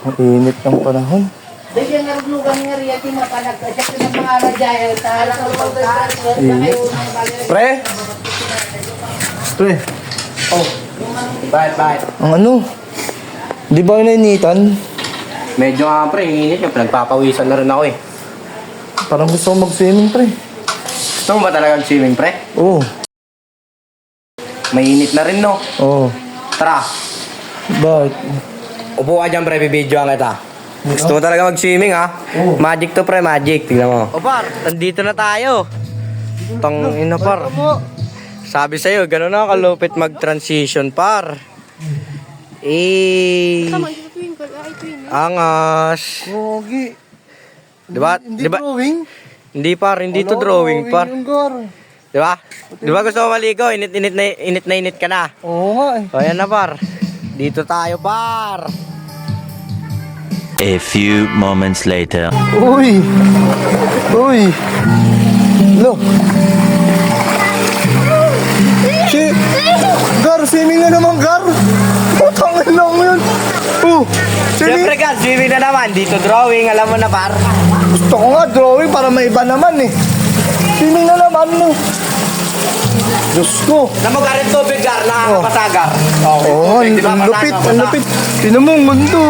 Ang init ng panahon. Pre? Pre, Oh. Bakit? ang ano? Di ba nainitan? Medyo nga pre, init nga. Nagpapawisan na rin ako eh. Parang gusto ko mag-swimming, pre. Gusto mo ba talaga swimming pre? Oo. Mainit na rin no? Oo. Tara, Bakit? upo ka dyan pre, bibidyoan kita. Gusto mo talaga mag-swimming ha? Oo. Magic to pre, magic. Tignan mo. O par, nandito na tayo. Tang ina par. Sabi sa'yo, gano'n na kalupit mag-transition par. Angas. Gogi. Diba? Hindi Diba? drawing? Hindi par, hindi to drawing par. Yung gar. Diba? Diba gusto mo maligo? Init ka na. Oo nga eh. O yan na par. Dito tayo par. A few moments later. Uy! Uy! Look! Gar, swimming na naman, Gar! Putangin lang mo yun! Siyempre ka, swimming na naman. Dito drawing, alam mo na par. Gusto ko nga drawing para may iba naman eh. Swimming na naman mo. Diyos ko! Namugarit tubig gar, nakakapasagar. Oo, ang lupit, ang lupit. Tinan mo ang mundo.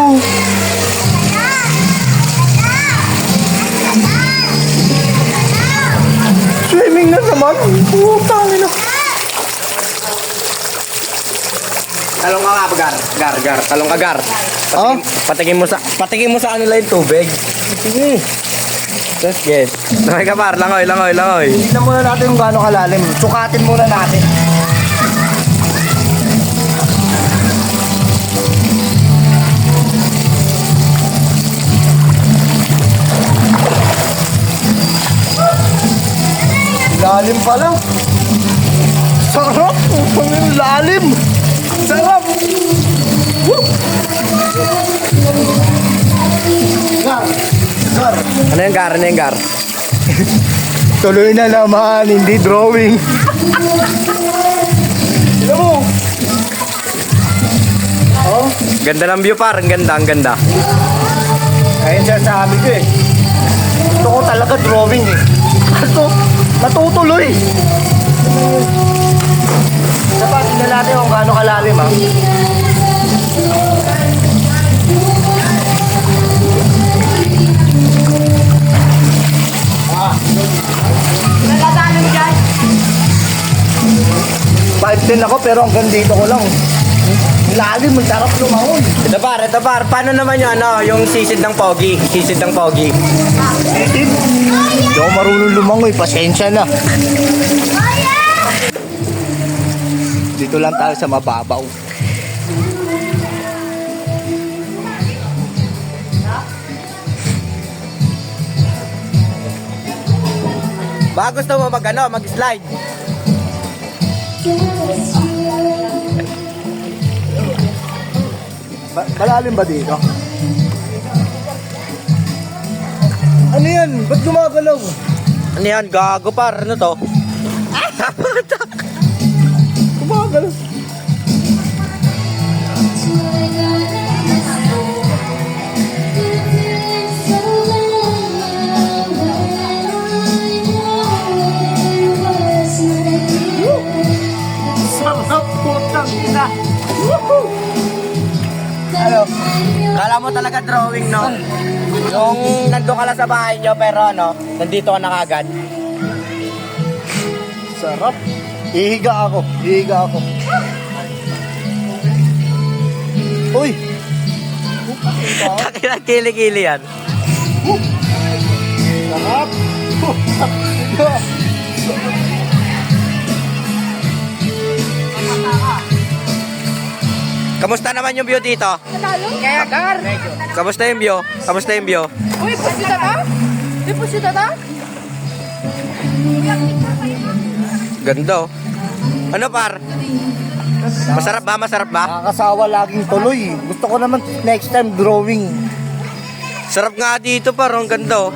Swimming na naman. Putangin na. Talong ka nga ba gar? Talong ka gar. Ah? Patingin mo sa ano lang yung tubig. Sige. Let's get. Okay ka par, langoy. Tignan muna natin kung gaano kalalim. Sukatin muna natin. Lalim pala. Sarap. Ang lalim. Sarap. Woo! Gar. Ano yung gar? Tuloy na naman, hindi drawing. Tignan mo. Oh, Ganda ng view par, ang ganda. ayun siya sabi ko eh. Gusto ko talaga drawing eh. Ito, natutuloy. Dapat tingnan natin kung gaano kalalim ha. Five din ako pero hanggang dito ko lang. Lalim, ang sarap lumangoy. Ito par, paano naman yung sisid ng pogi? Isid? Hindi ako marunong lumangoy, pasensya na. Dito lang tayo sa mababaw. Baka gusto mo mag-slide? Malalim ba dito? Ano yan? Ba't gumagalaw? Ano yan? Gago par, ano to? Gumagalaw. Sarap putang ina. Ano? Kala mo talaga drawing, no? Yung nandun ka lang sa bahay nyo, pero nandito ka na kagad. Sarap. Ihiga ako. Uy! Kili-kili yan. Sarap. Kamusta naman yung view dito? Kaya gar. Kamusta yung view? Uy, pusita ta? Uy, pusita ta? Ganda oh. Ano par? Masarap ba? Nakakasawa laging tuloy. Gusto ko naman next time drawing. Sarap nga dito par, ang ganda oh.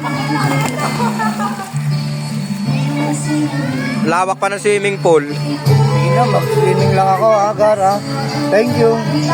Lawak pa ng swimming pool. Tingin mag-swimming lang ako, Gar, ha. Thank you.